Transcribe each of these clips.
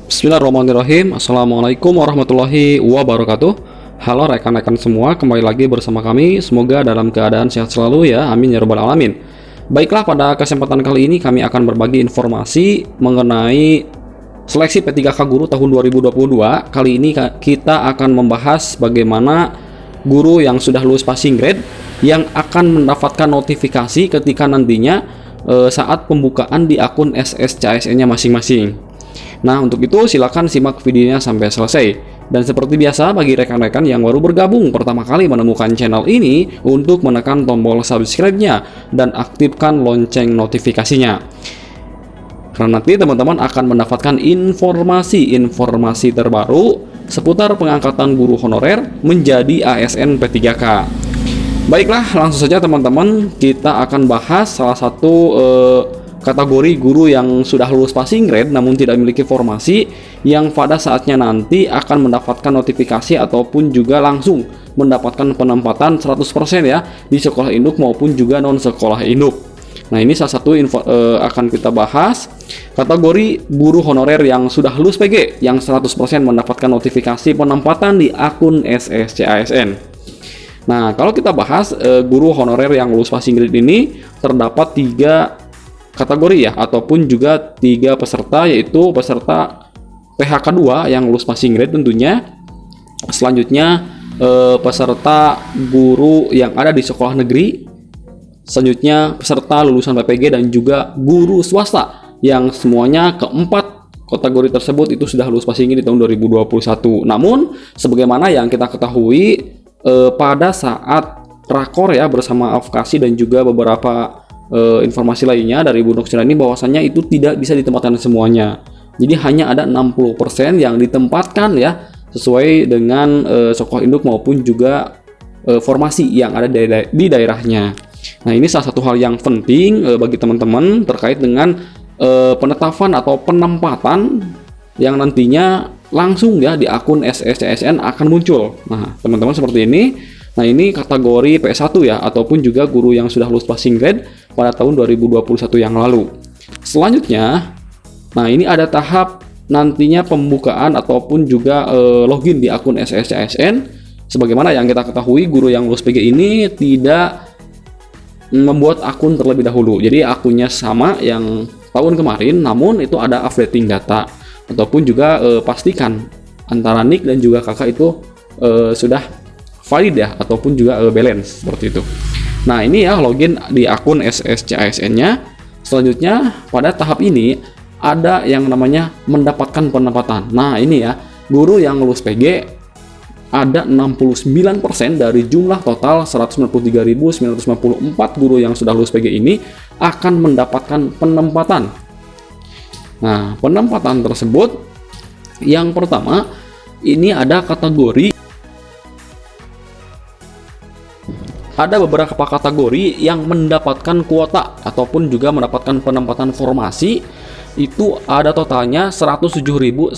Bismillahirrahmanirrahim. Assalamualaikum warahmatullahi wabarakatuh. Halo rekan-rekan semua, kembali lagi bersama kami. Semoga dalam keadaan sehat selalu ya, amin ya rabbal alamin. Baiklah, pada kesempatan kali ini kami akan berbagi informasi mengenai seleksi P3K Guru tahun 2022. Kali ini kita akan membahas bagaimana guru yang sudah lulus passing grade yang akan mendapatkan notifikasi ketika nantinya saat pembukaan di akun SSCASN-nya masing-masing. Nah, untuk itu silakan simak videonya sampai selesai. Dan seperti biasa, bagi rekan-rekan yang baru bergabung pertama kali menemukan channel ini, untuk menekan tombol subscribe-nya dan aktifkan lonceng notifikasinya. Karena nanti teman-teman akan mendapatkan informasi terbaru seputar pengangkatan guru honorer menjadi ASN P3K. Baiklah, langsung saja teman-teman, kita akan bahas salah satu kategori guru yang sudah lulus passing grade namun tidak memiliki formasi, yang pada saatnya nanti akan mendapatkan notifikasi ataupun juga langsung mendapatkan penempatan 100% ya di sekolah induk maupun juga non sekolah induk. Nah, ini salah satu akan kita bahas kategori guru honorer yang sudah lulus PG yang 100% mendapatkan notifikasi penempatan di akun SSCASN. Nah, kalau kita bahas guru honorer yang lulus passing grade ini, terdapat 3 kategori ya, ataupun juga 3 peserta, yaitu peserta PHK 2 yang lulus passing grade tentunya. Selanjutnya peserta guru yang ada di sekolah negeri. Selanjutnya peserta lulusan PPG dan juga guru swasta yang semuanya keempat kategori tersebut itu sudah lulus passing grade di tahun 2021. Namun sebagaimana yang kita ketahui pada saat rakor ya bersama advokasi dan juga beberapa informasi lainnya dari Bu Noksina ini, bahwasannya itu tidak bisa ditempatkan semuanya. Jadi hanya ada 60% yang ditempatkan ya sesuai dengan sekolah induk maupun juga formasi yang ada di daerahnya. Nah, ini salah satu hal yang penting bagi teman-teman terkait dengan penetapan atau penempatan yang nantinya langsung ya di akun SSCASN akan muncul. Nah, teman-teman seperti ini. Nah, ini kategori PS1 ya, ataupun juga guru yang sudah lulus passing grade pada tahun 2021 yang lalu. Selanjutnya, nah ini ada tahap nantinya pembukaan ataupun juga login di akun SSCASN. Sebagaimana yang kita ketahui, guru yang lulus PG ini tidak membuat akun terlebih dahulu. Jadi akunnya sama yang tahun kemarin, namun itu ada updating data ataupun juga pastikan antara nick dan juga kakak itu sudah valid ya, ataupun juga balance seperti itu. Nah, ini ya login di akun SSCASN-nya. Selanjutnya pada tahap ini ada yang namanya mendapatkan penempatan. Nah, ini ya, guru yang lulus PG ada 69% dari jumlah total 193.994 guru yang sudah lulus PG ini akan mendapatkan penempatan. Nah, penempatan tersebut yang pertama ini ada kategori. Ada beberapa kategori yang mendapatkan kuota ataupun juga mendapatkan penempatan formasi. Itu ada totalnya 107.195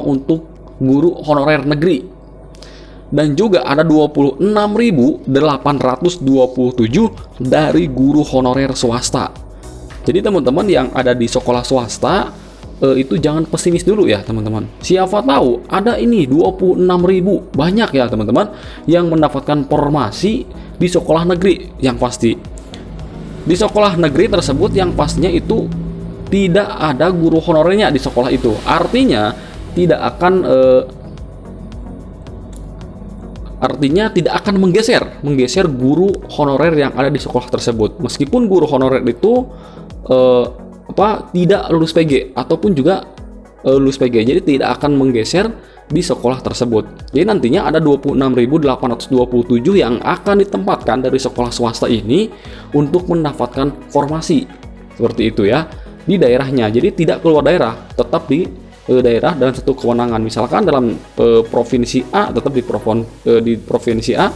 untuk guru honorer negeri. Dan juga ada 26.827 dari guru honorer swasta. Jadi teman-teman yang ada di sekolah swasta itu jangan pesimis dulu ya teman-teman. Siapa tahu ada ini 26.000, banyak ya teman-teman yang mendapatkan formasi di sekolah negeri. Yang pasti di sekolah negeri tersebut yang pastinya itu tidak ada guru honorernya di sekolah itu. Artinya tidak akan menggeser guru honorer yang ada di sekolah tersebut. Meskipun guru honorer itu tidak lulus PG ataupun juga lulus PG, jadi tidak akan menggeser di sekolah tersebut. Jadi nantinya ada 26.827 yang akan ditempatkan dari sekolah swasta ini untuk mendapatkan formasi seperti itu ya di daerahnya. Jadi tidak keluar daerah, tetap di daerah dan satu kewenangan. Misalkan dalam provinsi A tetap di provinsi A,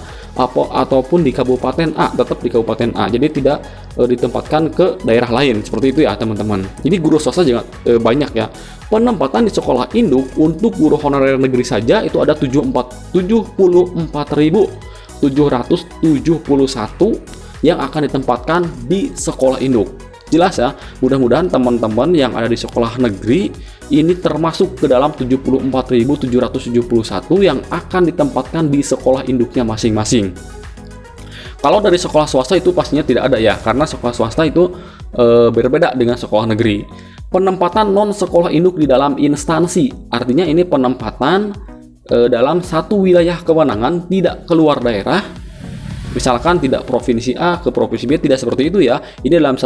ataupun di kabupaten A tetap di kabupaten A. Jadi tidak ditempatkan ke daerah lain seperti itu ya teman-teman. Jadi guru swasta juga banyak ya. Penempatan di sekolah induk untuk guru honorer negeri saja itu ada 74.771 yang akan ditempatkan di sekolah induk. Jelas ya, mudah-mudahan teman-teman yang ada di sekolah negeri ini termasuk ke dalam 74.771 yang akan ditempatkan di sekolah induknya masing-masing. Kalau dari sekolah swasta itu pastinya tidak ada ya, karena sekolah swasta itu berbeda dengan sekolah negeri. Penempatan non sekolah induk di dalam instansi, artinya ini penempatan dalam satu wilayah kewenangan, tidak keluar daerah. Misalkan tidak provinsi A ke provinsi B, tidak seperti itu ya. Ini dalam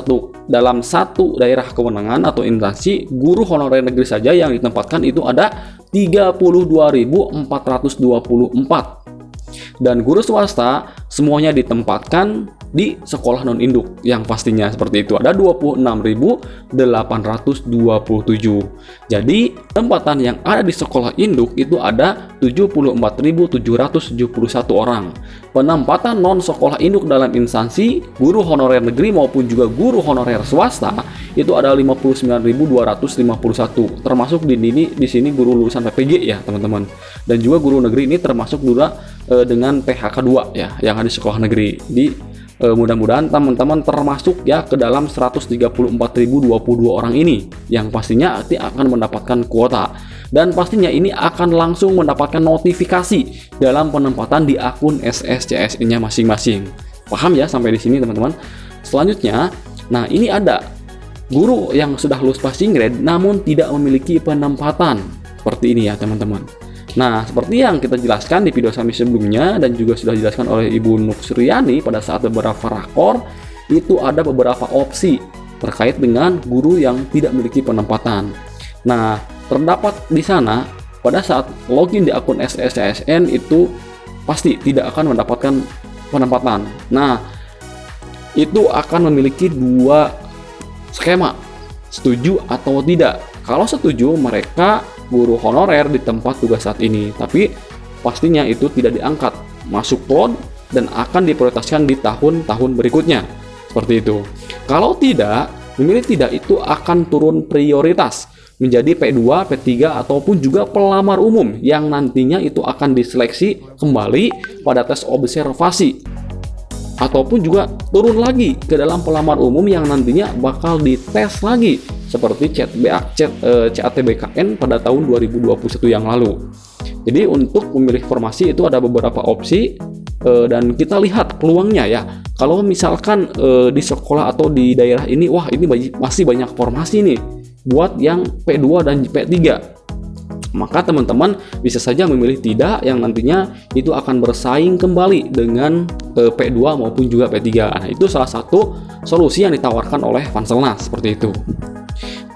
satu daerah kewenangan atau instansi, guru honorer negeri saja yang ditempatkan itu ada 32.424. Dan guru swasta semuanya ditempatkan di sekolah non induk yang pastinya seperti itu, ada 26.827. Jadi tempatan yang ada di sekolah induk itu ada 74.771 orang. Penempatan non sekolah induk dalam instansi guru honorer negeri maupun juga guru honorer swasta itu ada 59.251, termasuk di sini guru lulusan PPG ya teman-teman. Dan juga guru negeri ini termasuk juga dengan PHK 2 ya yang ada di sekolah negeri. Mudah-mudahan teman-teman termasuk ya ke dalam 134.022 orang ini yang pastinya akan mendapatkan kuota, dan pastinya ini akan langsung mendapatkan notifikasi dalam penempatan di akun SSCSN-nya masing-masing. Paham ya sampai di sini teman-teman? Selanjutnya, nah ini ada guru yang sudah lulus passing grade namun tidak memiliki penempatan seperti ini ya teman-teman. Nah, seperti yang kita jelaskan di video kami sebelumnya dan juga sudah dijelaskan oleh Ibu Nuksriani pada saat beberapa rakor, itu ada beberapa opsi terkait dengan guru yang tidak memiliki penempatan. Nah, terdapat di sana pada saat login di akun SSCSN itu pasti tidak akan mendapatkan penempatan. Nah, itu akan memiliki dua skema, setuju atau tidak. Kalau setuju, mereka guru honorer di tempat tugas saat ini, tapi pastinya itu tidak diangkat masuk PON dan akan diprioritaskan di tahun-tahun berikutnya, seperti itu. Kalau tidak, memilih tidak, itu akan turun prioritas menjadi P2, P3 ataupun juga pelamar umum yang nantinya itu akan diseleksi kembali pada tes observasi, ataupun juga turun lagi ke dalam pelamar umum yang nantinya bakal dites lagi seperti CATBKN pada tahun 2021 yang lalu. Jadi untuk memilih formasi itu ada beberapa opsi dan kita lihat peluangnya ya. Kalau misalkan di sekolah atau di daerah ini, wah ini masih banyak formasi nih buat yang P2 dan P3, maka teman-teman bisa saja memilih tidak yang nantinya itu akan bersaing kembali dengan P2 maupun juga P3. Nah, itu salah satu solusi yang ditawarkan oleh Vanselnas seperti itu.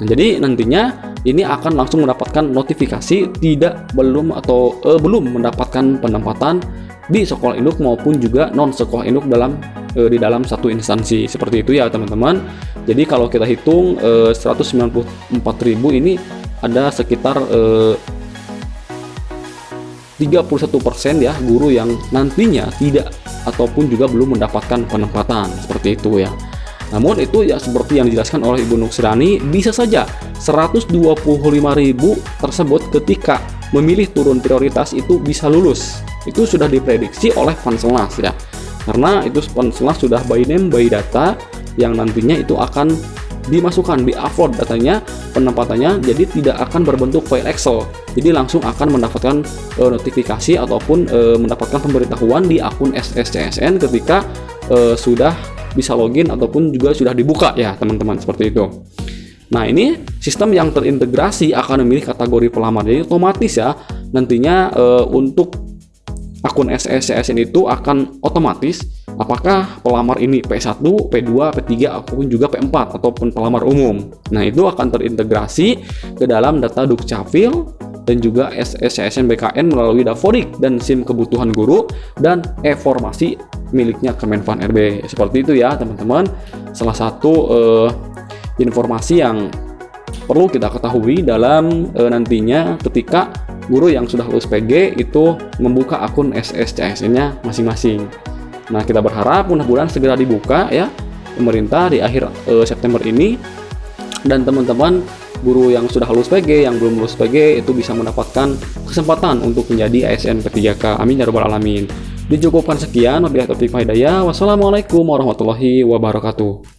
Nah, jadi nantinya ini akan langsung mendapatkan notifikasi belum mendapatkan penempatan di sekolah induk maupun juga non sekolah induk di dalam satu instansi seperti itu ya teman-teman. Jadi kalau kita hitung 194.000 ini ada sekitar 31% ya guru yang nantinya tidak ataupun juga belum mendapatkan penempatan seperti itu ya. Namun itu ya seperti yang dijelaskan oleh Ibu Nuksriani, bisa saja 125.000 tersebut ketika memilih turun prioritas itu bisa lulus. Itu sudah diprediksi oleh Vanselnas ya. Karena itu Vanselnas sudah by name by data yang nantinya itu akan dimasukkan, di-upload datanya, penempatannya, jadi tidak akan berbentuk file Excel. Jadi langsung akan mendapatkan notifikasi ataupun mendapatkan pemberitahuan di akun SSCSN ketika sudah bisa login ataupun juga sudah dibuka ya teman-teman, seperti itu. Nah, ini sistem yang terintegrasi akan memilih kategori pelamar. Jadi otomatis ya nantinya untuk akun SSCSN itu akan otomatis apakah pelamar ini P1, P2, P3 ataupun juga P4 ataupun pelamar umum. Nah, itu akan terintegrasi ke dalam data Dukcapil dan juga SSCSN BKN melalui Davodik dan SIM kebutuhan guru dan e-formasi miliknya Kemenpan RB. Seperti itu ya teman-teman. Salah satu informasi yang perlu kita ketahui dalam nantinya ketika guru yang sudah lulus PG itu membuka akun SSCSN-nya masing-masing. Nah, kita berharap mudah-mudahan segera dibuka ya pemerintah di akhir September ini, dan teman-teman guru yang sudah lulus PG, yang belum lulus PG itu bisa mendapatkan kesempatan untuk menjadi ASN P3K. Amin ya rabbal alamin. Dicukupkan sekian, wabillahi taufiq wal hidayah. Wassalamualaikum warahmatullahi wabarakatuh.